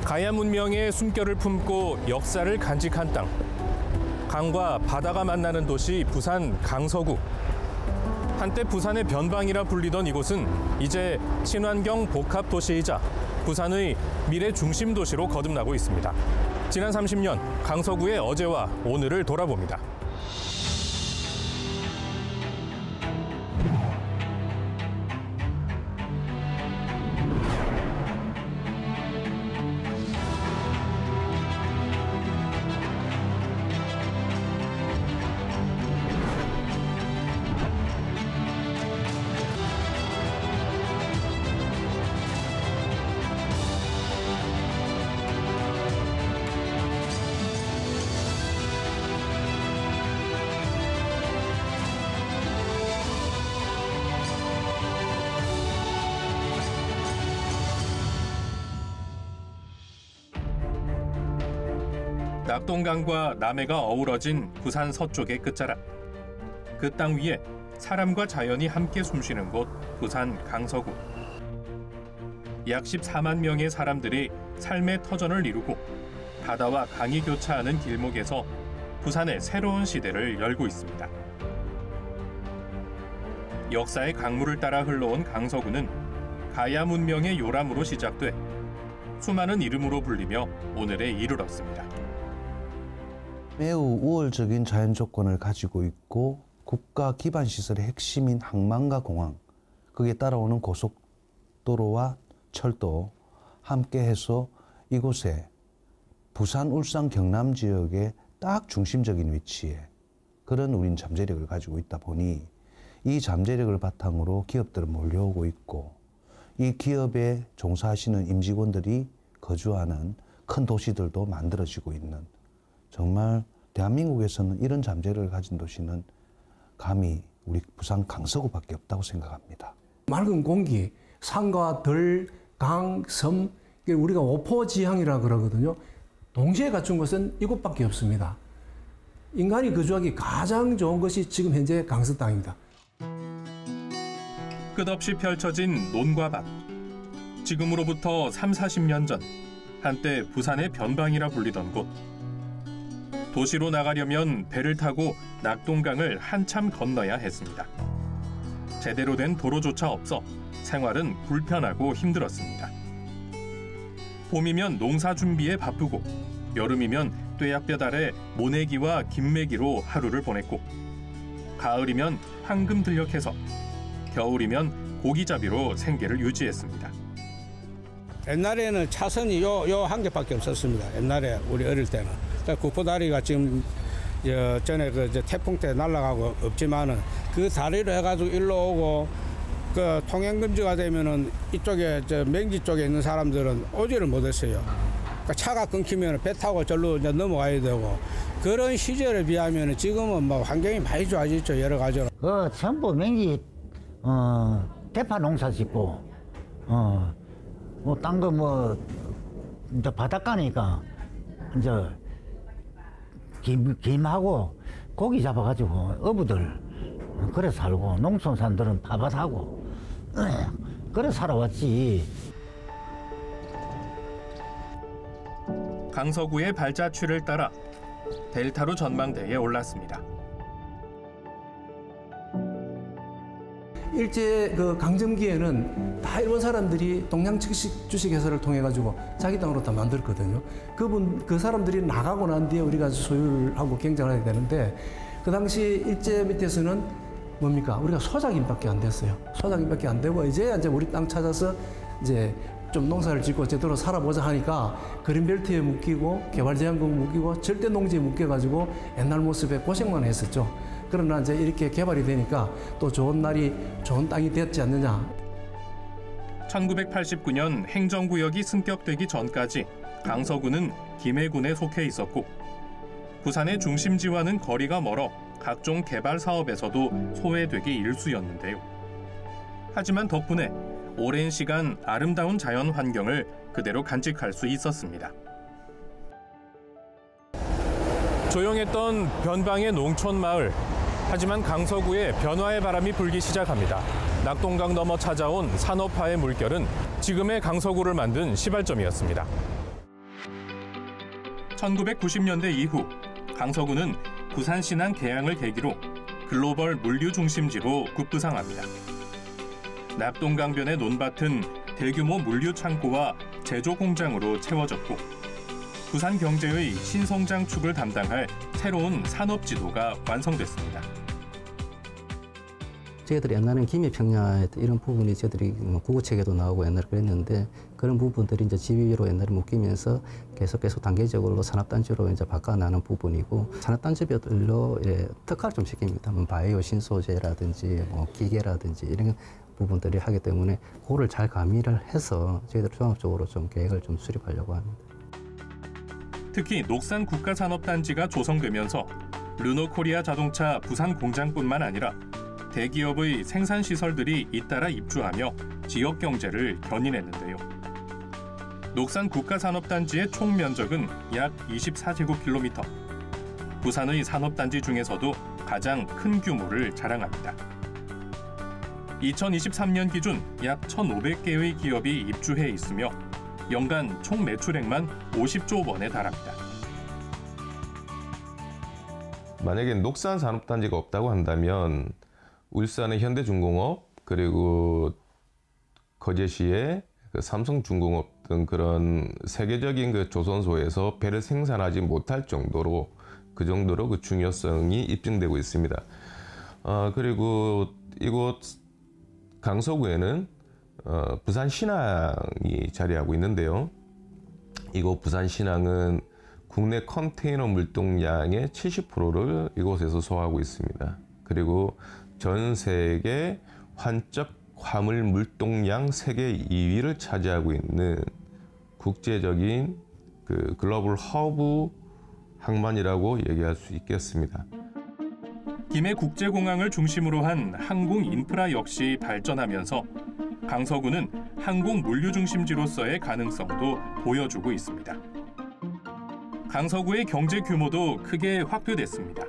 가야 문명의 숨결을 품고 역사를 간직한 땅. 강과 바다가 만나는 도시 부산 강서구. 한때 부산의 변방이라 불리던 이곳은 이제 친환경 복합 도시이자 부산의 미래 중심 도시로 거듭나고 있습니다. 지난 30년 강서구의 어제와 오늘을 돌아봅니다. 낙동강과 남해가 어우러진 부산 서쪽의 끝자락. 그 땅 위에 사람과 자연이 함께 숨쉬는 곳 부산 강서구. 약 14만 명의 사람들이 삶의 터전을 이루고 바다와 강이 교차하는 길목에서 부산의 새로운 시대를 열고 있습니다. 역사의 강물을 따라 흘러온 강서구는 가야 문명의 요람으로 시작돼 수많은 이름으로 불리며 오늘에 이르렀습니다. 매우 우월적인 자연 조건을 가지고 있고 국가 기반 시설의 핵심인 항만과 공항, 거기에 따라오는 고속도로와 철도 함께해서 이곳에 부산, 울산, 경남 지역의 딱 중심적인 위치에 그런 우린 잠재력을 가지고 있다 보니 이 잠재력을 바탕으로 기업들은 몰려오고 있고 이 기업에 종사하시는 임직원들이 거주하는 큰 도시들도 만들어지고 있는, 정말 대한민국에서는 이런 잠재력을 가진 도시는 감히 우리 부산 강서구밖에 없다고 생각합니다. 맑은 공기, 산과 들, 강, 섬, 우리가 오포지향이라 그러거든요. 동시에 갖춘 것은 이곳밖에 없습니다. 인간이 거주하기 가장 좋은 것이 지금 현재 강서 땅입니다. 끝없이 펼쳐진 논과 밭. 지금으로부터 30-40년 전 한때 부산의 변방이라 불리던 곳. 도시로 나가려면 배를 타고 낙동강을 한참 건너야 했습니다. 제대로 된 도로조차 없어 생활은 불편하고 힘들었습니다. 봄이면 농사 준비에 바쁘고 여름이면 뙤약볕 아래 모내기와 김매기로 하루를 보냈고 가을이면 황금 들녘에서 겨울이면 고기잡이로 생계를 유지했습니다. 옛날에는 차선이 요 한 개밖에 없었습니다. 옛날에 우리 어릴 때는. 국보다리가 지금 전에 태풍 때 날아가고 없지만은 그 다리로 해가지고 일로 오고 그 통행 금지가 되면은 이쪽에 맹지 쪽에 있는 사람들은 오지를 못했어요. 그러니까 차가 끊기면 배 타고 절로 이제 넘어가야 되고 그런 시절에 비하면 지금은 뭐 환경이 많이 좋아졌죠, 여러 가지로. 전부 맹지 대파 농사 짓고 뭐 딴 거 뭐 이제 바닷가니까 이제 김하고 고기 잡아가지고 어부들 그래 살고 농촌산들은 파밭하고 그래 살아왔지. 강서구의 발자취를 따라 델타로 전망대에 올랐습니다. 일제 그 강점기에는 다 일본 사람들이 동양 주식회사를 통해 가지고 자기 땅으로 다 만들었거든요. 그 사람들이 나가고 난 뒤에 우리가 소유를 하고 경쟁을 해야 되는데 그 당시 일제 밑에서는 뭡니까? 우리가 소작인밖에 안 됐어요. 소작인밖에 안 되고 이제 우리 땅 찾아서 이제 좀 농사를 짓고 제대로 살아보자 하니까 그린벨트에 묶이고 개발제한국 묶이고 절대 농지에 묶여가지고 옛날 모습에 고생만 했었죠. 그러나 이제 이렇게 개발이 되니까 또 좋은 땅이 됐지 않느냐. 1989년 행정구역이 승격되기 전까지 강서구는 김해군에 속해 있었고 부산의 중심지와는 거리가 멀어 각종 개발 사업에서도 소외되기 일쑤였는데요. 하지만 덕분에 오랜 시간 아름다운 자연 환경을 그대로 간직할 수 있었습니다. 조용했던 변방의 농촌 마을. 하지만 강서구에 변화의 바람이 불기 시작합니다. 낙동강 넘어 찾아온 산업화의 물결은 지금의 강서구를 만든 시발점이었습니다. 1990년대 이후 강서구는 부산신항 개항을 계기로 글로벌 물류 중심지로 급부상합니다. 낙동강변의 논밭은 대규모 물류 창고와 제조 공장으로 채워졌고 부산 경제의 신성장축을 담당할 새로운 산업 지도가 완성됐습니다. 저희들이 옛날에는 김해평야 이런 부분이 저희들이 국어책에도 나오고 옛날에 그랬는데 그런 부분들이 이제 지위로 옛날에 묶이면서 계속 단계적으로 산업단지로 이제 바꿔나가는 부분이고 산업단지별로 특화를 좀 시킵니다. 뭐 바이오 신소재라든지 뭐 기계라든지 이런 부분들이 하기 때문에 그거를 잘 가미를 해서 저희들 종합적으로 좀 계획을 좀 수립하려고 합니다. 특히 녹산 국가산업단지가 조성되면서 르노코리아 자동차 부산 공장뿐만 아니라 대기업의 생산시설들이 잇따라 입주하며 지역 경제를 견인했는데요. 녹산 국가산업단지의 총 면적은 약 24제곱킬로미터. 부산의 산업단지 중에서도 가장 큰 규모를 자랑합니다. 2023년 기준 약 1,500개의 기업이 입주해 있으며 연간 총 매출액만 50조 원에 달합니다. 만약에 녹산 산업단지가 없다고 한다면 울산의 현대중공업 그리고 거제시의 삼성중공업 등 그런 세계적인 그 조선소에서 배를 생산하지 못할 정도로 그 중요성이 입증되고 있습니다. 그리고 이곳 강서구에는 부산신항이 자리하고 있는데요. 이곳 부산신항은 국내 컨테이너 물동량의 70%를 이곳에서 소화하고 있습니다. 그리고 전 세계 환적 화물 물동량 세계 2위를 차지하고 있는 국제적인 그 글로벌 허브 항만이라고 얘기할 수 있겠습니다. 김해국제공항을 중심으로 한 항공 인프라 역시 발전하면서 강서구는 항공 물류 중심지로서의 가능성도 보여주고 있습니다. 강서구의 경제 규모도 크게 확대됐습니다.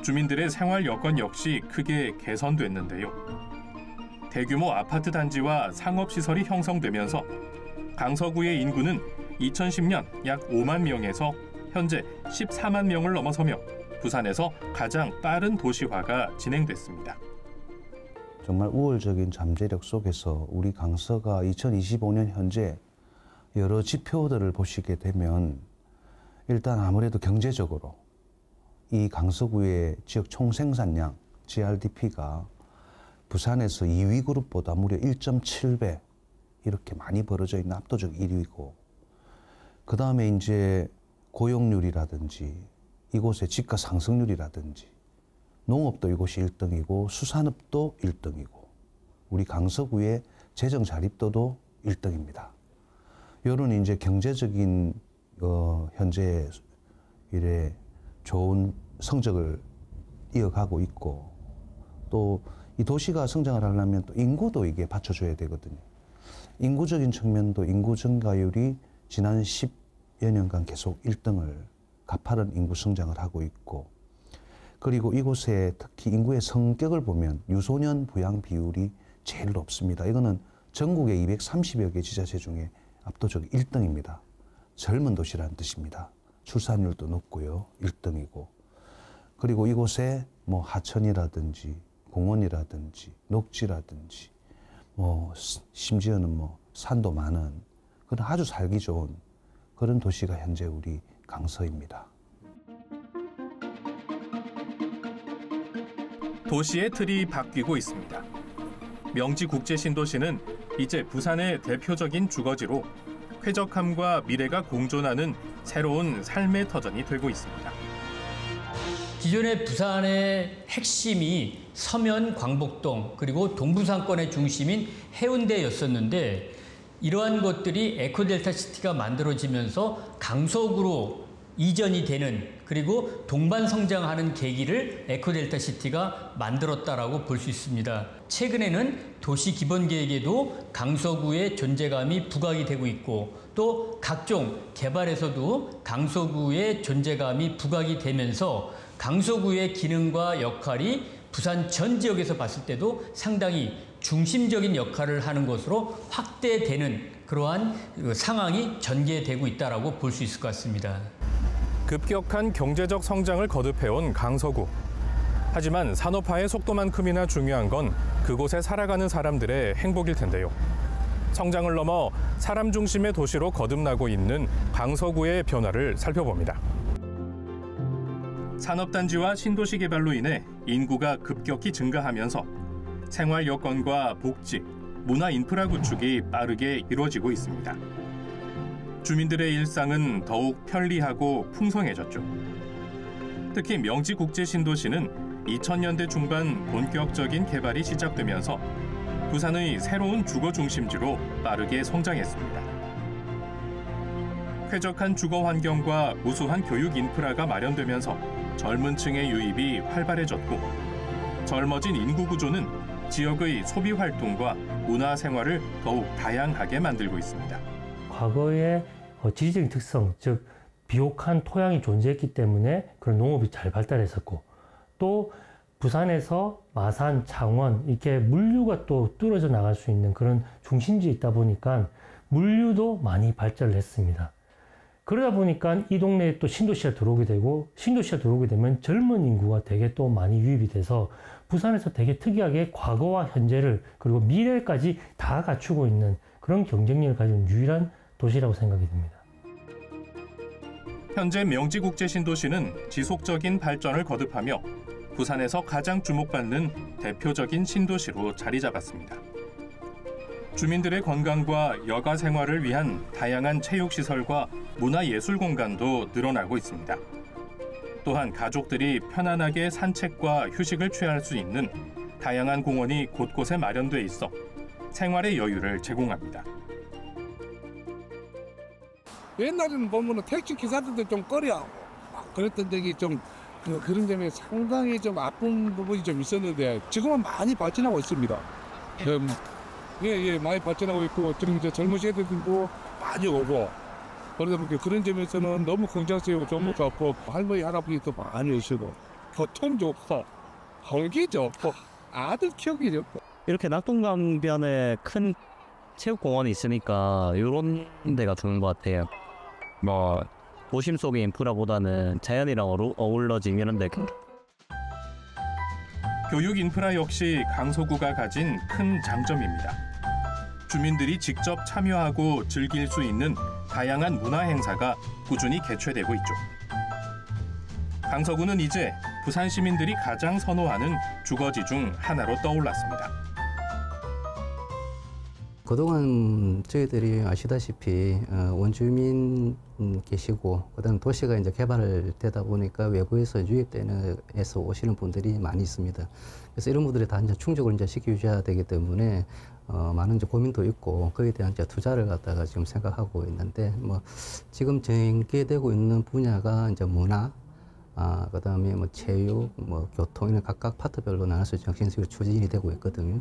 주민들의 생활 여건 역시 크게 개선됐는데요. 대규모 아파트 단지와 상업시설이 형성되면서 강서구의 인구는 2010년 약 5만 명에서 현재 14만 명을 넘어서며 부산에서 가장 빠른 도시화가 진행됐습니다. 정말 우월적인 잠재력 속에서 우리 강서가 2025년 현재 여러 지표들을 보시게 되면 일단 아무래도 경제적으로 이 강서구의 지역 총생산량 GRDP가 부산에서 2위 그룹보다 무려 1.7배 이렇게 많이 벌어져 있는 압도적 1위고 그 다음에 이제 고용률이라든지 이곳의 집가 상승률이라든지 농업도 이곳이 1등이고 수산업도 1등이고 우리 강서구의 재정 자립도도 1등입니다. 이런 이제 경제적인 현재 이래 좋은 성적을 이어가고 있고 또 이 도시가 성장을 하려면 또 인구도 이게 받쳐줘야 되거든요. 인구적인 측면도 인구 증가율이 지난 10여 년간 계속 1등을 가파른 인구 성장을 하고 있고 그리고 이곳에 특히 인구의 성격을 보면 유소년 부양 비율이 제일 높습니다. 이거는 전국의 230여 개 지자체 중에 압도적 1등입니다. 젊은 도시라는 뜻입니다. 출산율도 높고요. 1등이고. 그리고 이곳에 뭐 하천이라든지 공원이라든지 녹지라든지 뭐 심지어는 뭐 산도 많은 그런 아주 살기 좋은 그런 도시가 현재 우리 강서입니다. 도시의 틀이 바뀌고 있습니다. 명지 국제신도시는 이제 부산의 대표적인 주거지로 쾌적함과 미래가 공존하는 새로운 삶의 터전이 되고 있습니다. 기존의 부산의 핵심이 서면 광복동 그리고 동부상권의 중심인 해운대였었는데 이러한 것들이 에코델타시티가 만들어지면서 강서구로 이전이 되는 그리고 동반 성장하는 계기를 에코델타시티가 만들었다라고 볼 수 있습니다. 최근에는 도시 기본계획에도 강서구의 존재감이 부각이 되고 있고 또 각종 개발에서도 강서구의 존재감이 부각이 되면서 강서구의 기능과 역할이 부산 전 지역에서 봤을 때도 상당히 중심적인 역할을 하는 것으로 확대되는 그러한 상황이 전개되고 있다라고 볼 수 있을 것 같습니다. 급격한 경제적 성장을 거듭해온 강서구. 하지만 산업화의 속도만큼이나 중요한 건 그곳에 살아가는 사람들의 행복일 텐데요. 성장을 넘어 사람 중심의 도시로 거듭나고 있는 강서구의 변화를 살펴봅니다. 산업단지와 신도시 개발로 인해 인구가 급격히 증가하면서 생활 여건과 복지, 문화 인프라 구축이 빠르게 이루어지고 있습니다. 주민들의 일상은 더욱 편리하고 풍성해졌죠. 특히 명지국제신도시는 2000년대 중반 본격적인 개발이 시작되면서 부산의 새로운 주거 중심지로 빠르게 성장했습니다. 쾌적한 주거 환경과 우수한 교육 인프라가 마련되면서 젊은 층의 유입이 활발해졌고, 젊어진 인구 구조는 지역의 소비 활동과 문화 생활을 더욱 다양하게 만들고 있습니다. 과거의 지리적인 특성, 즉 비옥한 토양이 존재했기 때문에 그런 농업이 잘 발달했었고, 또 부산에서 마산, 창원 이렇게 물류가 또 뚫어져 나갈 수 있는 그런 중심지에 있다 보니까 물류도 많이 발전을 했습니다. 그러다 보니까 이 동네에 또 신도시가 들어오게 되고, 신도시가 들어오게 되면 젊은 인구가 되게 또 많이 유입이 돼서 부산에서 되게 특이하게 과거와 현재를 그리고 미래까지 다 갖추고 있는 그런 경쟁력을 가진 유일한 도시라고 생각이 듭니다. 현재 명지국제신도시는 지속적인 발전을 거듭하며 부산에서 가장 주목받는 대표적인 신도시로 자리 잡았습니다. 주민들의 건강과 여가 생활을 위한 다양한 체육시설과 문화예술 공간도 늘어나고 있습니다. 또한 가족들이 편안하게 산책과 휴식을 취할 수 있는 다양한 공원이 곳곳에 마련돼 있어 생활의 여유를 제공합니다. 옛날에는 보면은 택시 기사들도 좀 꺼려하고 그랬던 적이 좀 그런 점에 상당히 좀 아픈 부분이 좀 있었는데 지금은 많이 발전하고 있습니다. 예, 많이 발전하고 있고 지금 이제 젊은 세대들도 많이 오고 그러다 보니까 그런 점에서는 너무 긍정적이고 좋은 것 같고 할머니 할아버지도 많이 오시고 교통도 없고 공기도 없고 아들 키우기 좋고 이렇게 낙동강변에 큰 체육공원이 있으니까 이런 데가 좋은 것 같아요. 뭐 도심 속의 인프라보다는 자연이랑 어우러진 이런 데. 교육 인프라 역시 강서구가 가진 큰 장점입니다. 주민들이 직접 참여하고 즐길 수 있는 다양한 문화 행사가 꾸준히 개최되고 있죠. 강서구는 이제 부산 시민들이 가장 선호하는 주거지 중 하나로 떠올랐습니다. 그동안 저희들이 아시다시피 원주민 계시고 그다음 도시가 이제 개발되다 보니까 외부에서 유입되는에서 오시는 분들이 많이 있습니다. 그래서 이런 분들이 다 이제 충족을 이제 시켜주셔야 되기 때문에 많은 이제 고민도 있고 거기에 대한 이제 투자를 갖다가 지금 생각하고 있는데 뭐 지금 전개되고 있는 분야가 이제 문화, 그다음에 뭐 체육, 뭐 교통 이런 각각 파트별로 나눠서 정신적으로 추진이 되고 있거든요.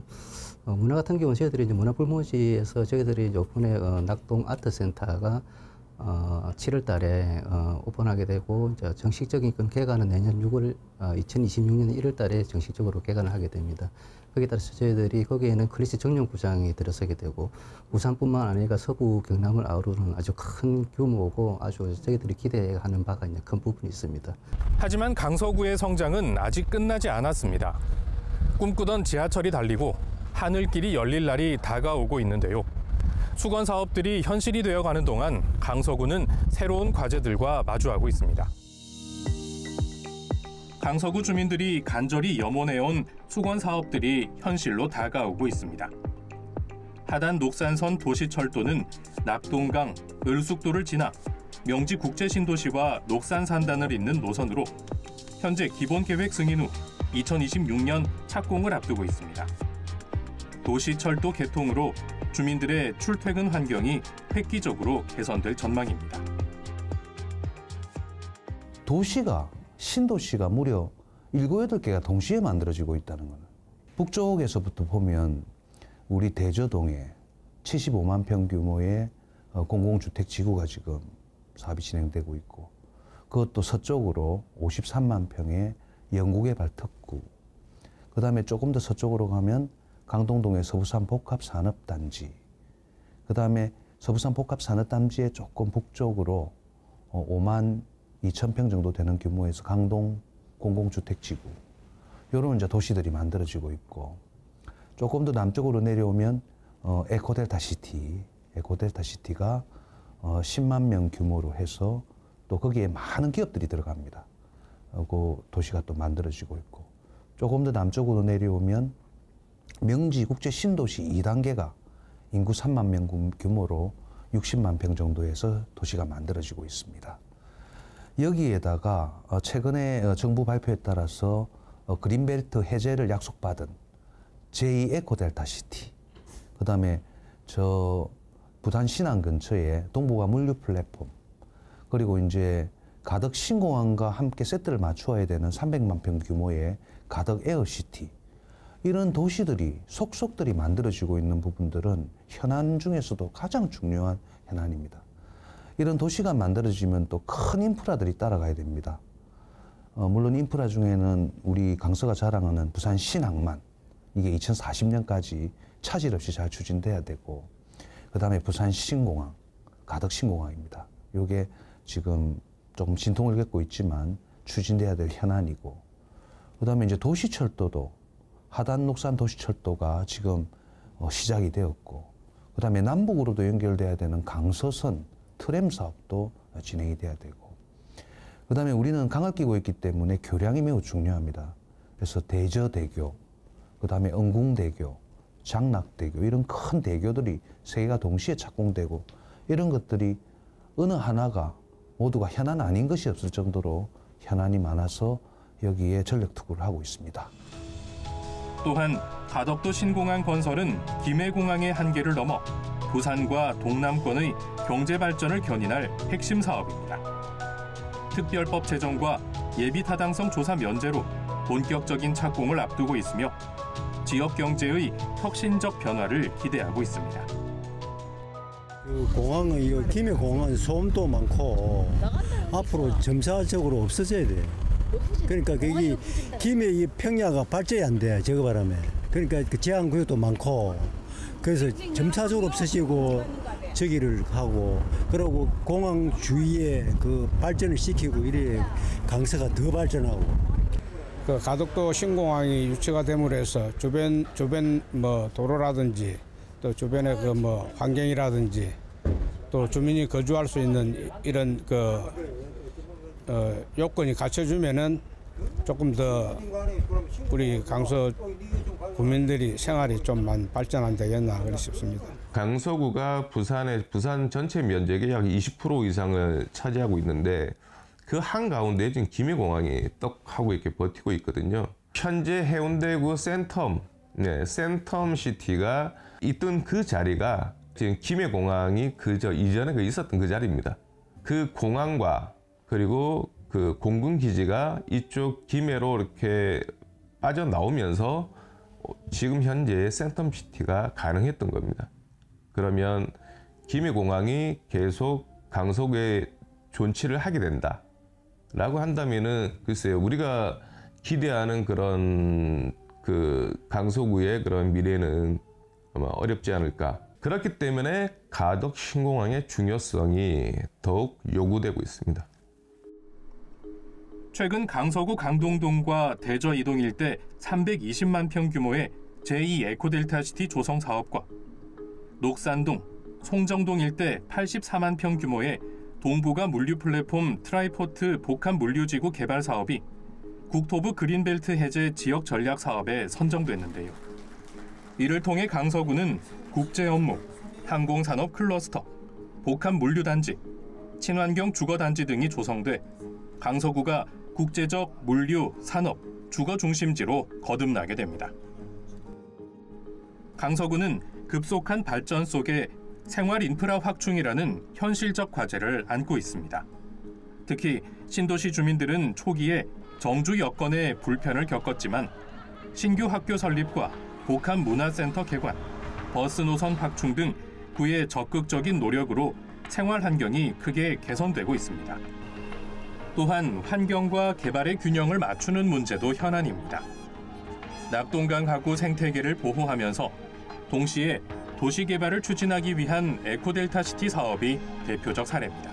문화 같은 경우는 저희들이 이제 문화불모지에서 저희들이 이번에 낙동 아트센터가 7월 달에 오픈하게 되고 이제 정식적인 개관은 내년 2026년 1월 달에 정식적으로 개관을 하게 됩니다. 거기에 따라서 저희들이 거기에는 클래식 정령구장이 들어서게 되고 부산뿐만 아니라 서부 경남을 아우르는 아주 큰 규모고 아주 저희들이 기대하는 바가 이제 큰 부분이 있습니다. 하지만 강서구의 성장은 아직 끝나지 않았습니다. 꿈꾸던 지하철이 달리고 하늘길이 열릴 날이 다가오고 있는데요. 수건 사업들이 현실이 되어가는 동안 강서구는 새로운 과제들과 마주하고 있습니다. 강서구 주민들이 간절히 염원해온 수건 사업들이 현실로 다가오고 있습니다. 하단 녹산선 도시철도는 낙동강, 을숙도를 지나 명지국제신도시와 녹산산단을 잇는 노선으로 현재 기본계획 승인 후 2026년 착공을 앞두고 있습니다. 도시철도 개통으로 주민들의 출퇴근 환경이 획기적으로 개선될 전망입니다. 도시가 신도시가 무려 7, 8개가 동시에 만들어지고 있다는 거는 북쪽에서부터 보면 우리 대저동에 75만 평 규모의 공공주택 지구가 지금 사업이 진행되고 있고 그것도 서쪽으로 53만 평의 영구개발 특구 그 다음에 조금 더 서쪽으로 가면 강동동의 서부산 복합산업단지 그 다음에 서부산 복합산업단지의 조금 북쪽으로 5만 2,000평 정도 되는 규모에서 강동 공공주택지구 이런 이제 도시들이 만들어지고 있고 조금 더 남쪽으로 내려오면 에코델타 시티가 10만 명 규모로 해서 또 거기에 많은 기업들이 들어갑니다. 그 도시가 또 만들어지고 있고 조금 더 남쪽으로 내려오면 명지 국제 신도시 2단계가 인구 3만 명 규모로 60만 평 정도에서 도시가 만들어지고 있습니다. 여기에다가 최근에 정부 발표에 따라서 그린벨트 해제를 약속받은 제2 에코델타 시티, 그다음에 저 부산 신안 근처에 동북아 물류 플랫폼, 그리고 이제 가덕 신공항과 함께 세트를 맞추어야 되는 300만 평 규모의 가덕 에어시티, 이런 도시들이 속속들이 만들어지고 있는 부분들은 현안 중에서도 가장 중요한 현안입니다. 이런 도시가 만들어지면 또 큰 인프라들이 따라가야 됩니다. 물론 인프라 중에는 우리 강서가 자랑하는 부산 신항만, 이게 2040년까지 차질 없이 잘 추진돼야 되고, 그 다음에 부산 신공항, 가덕 신공항입니다. 이게 지금 조금 진통을 겪고 있지만 추진돼야 될 현안이고, 그 다음에 이제 도시철도도 하단 녹산 도시철도가 지금 시작이 되었고, 그 다음에 남북으로도 연결돼야 되는 강서선 트램 사업도 진행이 돼야 되고, 그 다음에 우리는 강을 끼고 있기 때문에 교량이 매우 중요합니다. 그래서 대저대교, 그 다음에 응궁대교, 장락대교, 이런 큰 대교들이 세 개가 동시에 착공되고, 이런 것들이 어느 하나가 모두가 현안 아닌 것이 없을 정도로 현안이 많아서 여기에 전력 투구를 하고 있습니다. 또한 가덕도 신공항 건설은 김해공항의 한계를 넘어 부산과 동남권의 경제 발전을 견인할 핵심 사업입니다. 특별법 제정과 예비 타당성 조사 면제로 본격적인 착공을 앞두고 있으며 지역 경제의 혁신적 변화를 기대하고 있습니다. 그 공항은 이 김해공항은 소음도 많고 앞으로 점차적으로 없어져야 돼. 그러니까 거기 김해 이 평야가 발전이 안 돼. 저거 바람에. 그러니까 그 제한 구역도 많고 그래서 점차적으로 없어지고 저기를 하고, 그리고 공항 주위에 그 발전을 시키고 이래 강서가 더 발전하고. 그 가덕도 신공항이 유치가 됨으로 해서 주변 뭐 도로라든지 또 주변의 그 뭐 환경이라든지 또 주민이 거주할 수 있는 이런 그 요건이 갖춰주면은 조금 더 우리 강서 국민들이 생활이 좀 많이 발전 안 되겠나 그렇게 싶습니다. 강서구가 부산 전체 면적의 약 20% 이상을 차지하고 있는데 그 한가운데 지금 김해공항이 떡 하고 이렇게 버티고 있거든요. 현재 해운대구 센텀 시티가 있던 그 자리가 지금 김해공항이 이전에 있었던 그 자리입니다. 그 공항과 그리고 그 공군기지가 이쪽 김해로 이렇게 빠져나오면서 지금 현재 센텀시티가 가능했던 겁니다. 그러면 김해공항이 계속 강서구에 존치를 하게 된다라고 한다면은 글쎄요, 우리가 기대하는 그런 그 강서구의 그런 미래는 아마 어렵지 않을까. 그렇기 때문에 가덕 신공항의 중요성이 더욱 요구되고 있습니다. 최근 강서구 강동동과 대저 이동 일대 320만 평 규모의 제2 에코델타시티 조성 사업과 녹산동, 송정동 일대 84만 평 규모의 동북아 물류 플랫폼 트라이포트 복합 물류지구 개발 사업이 국토부 그린벨트 해제 지역 전략 사업에 선정됐는데요. 이를 통해 강서구는 국제 업무, 항공산업 클러스터, 복합 물류단지, 친환경 주거단지 등이 조성돼 강서구가 국제적 물류, 산업, 주거 중심지로 거듭나게 됩니다. 강서구는 급속한 발전 속에 생활 인프라 확충이라는 현실적 과제를 안고 있습니다. 특히 신도시 주민들은 초기에 정주 여건에 불편을 겪었지만 신규 학교 설립과 복합 문화센터 개관, 버스 노선 확충 등 구의 적극적인 노력으로 생활 환경이 크게 개선되고 있습니다. 또한 환경과 개발의 균형을 맞추는 문제도 현안입니다. 낙동강 하구 생태계를 보호하면서 동시에 도시 개발을 추진하기 위한 에코델타시티 사업이 대표적 사례입니다.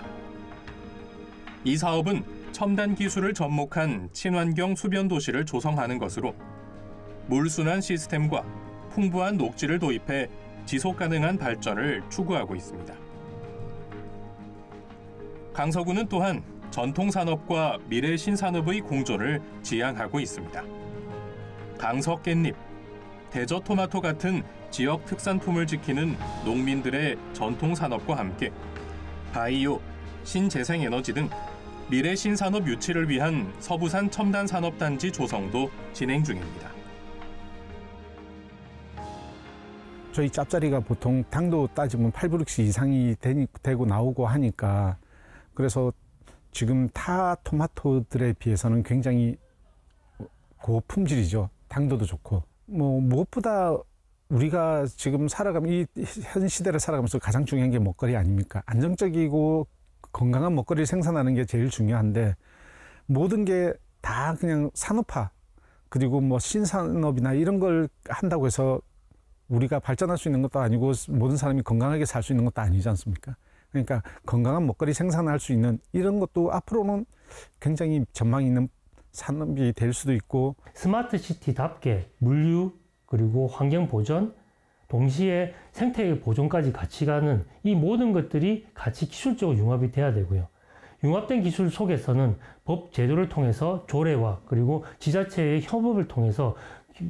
이 사업은 첨단 기술을 접목한 친환경 수변 도시를 조성하는 것으로 물순환 시스템과 풍부한 녹지를 도입해 지속 가능한 발전을 추구하고 있습니다. 강서구는 또한 전통 산업과 미래 신산업의 공존을 지향하고 있습니다. 강서 깻잎, 대저 토마토 같은 지역 특산품을 지키는 농민들의 전통 산업과 함께 바이오, 신재생에너지 등 미래 신산업 유치를 위한 서부산 첨단 산업단지 조성도 진행 중입니다. 저희 짭짜리가 보통 당도 따지면 8브룩스 이상이 되고 나오고 하니까 그래서 지금 타 토마토들에 비해서는 굉장히 고품질이죠. 당도도 좋고. 무엇보다 우리가 지금 이 현 시대를 살아가면서 가장 중요한 게 먹거리 아닙니까? 안정적이고 건강한 먹거리를 생산하는 게 제일 중요한데 모든 게 다 그냥 산업화 그리고 신산업이나 이런 걸 한다고 해서 우리가 발전할 수 있는 것도 아니고 모든 사람이 건강하게 살 수 있는 것도 아니지 않습니까? 그러니까 건강한 먹거리 생산할 수 있는 이런 것도 앞으로는 굉장히 전망이 있는 산업이 될 수도 있고 스마트 시티답게 물류 그리고 환경 보전 동시에 생태 보존까지 같이 가는 이 모든 것들이 같이 기술적으로 융합이 돼야 되고요. 융합된 기술 속에서는 법 제도를 통해서 조례와 그리고 지자체의 협업을 통해서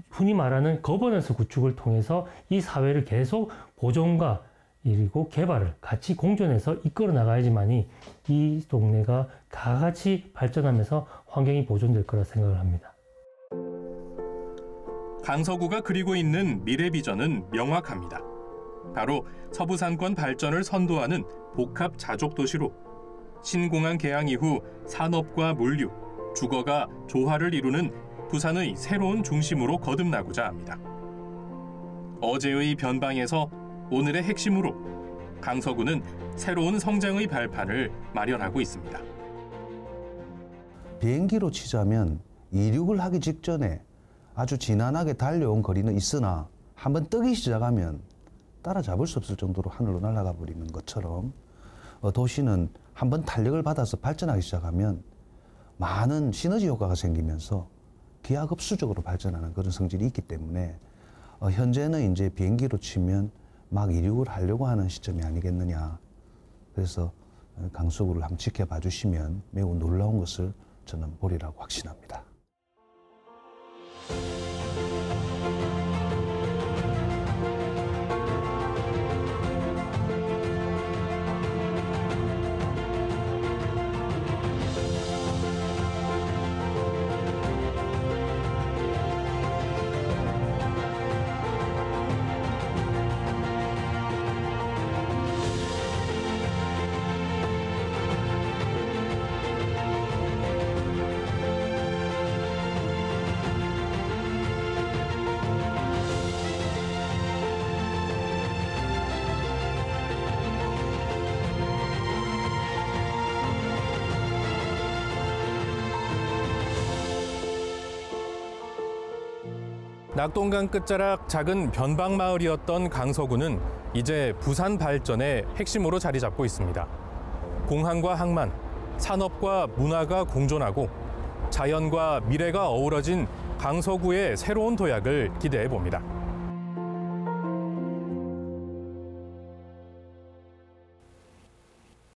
흔히 말하는 거버넌스 구축을 통해서 이 사회를 계속 보존과 그리고 개발을 같이 공존해서 이끌어 나가야지만이 이 동네가 다 같이 발전하면서 환경이 보존될 거라 생각을 합니다. 강서구가 그리고 있는 미래 비전은 명확합니다. 바로 서부산권 발전을 선도하는 복합 자족 도시로 신공항 개항 이후 산업과 물류, 주거가 조화를 이루는 부산의 새로운 중심으로 거듭나고자 합니다. 어제의 변방에서 오늘의 핵심으로 강서구는 새로운 성장의 발판을 마련하고 있습니다. 비행기로 치자면 이륙을 하기 직전에 아주 지난하게 달려온 거리는 있으나 한번 뜨기 시작하면 따라잡을 수 없을 정도로 하늘로 날아가 버리는 것처럼 도시는 한번 탄력을 받아서 발전하기 시작하면 많은 시너지 효과가 생기면서 기하급수적으로 발전하는 그런 성질이 있기 때문에 현재는 이제 비행기로 치면 막 이륙을 하려고 하는 시점이 아니겠느냐. 그래서 강서구를 한번 지켜봐 주시면 매우 놀라운 것을 저는 보리라고 확신합니다. 낙동강 끝자락 작은 변방 마을이었던 강서구는 이제 부산 발전의 핵심으로 자리 잡고 있습니다. 공항과 항만, 산업과 문화가 공존하고 자연과 미래가 어우러진 강서구의 새로운 도약을 기대해 봅니다.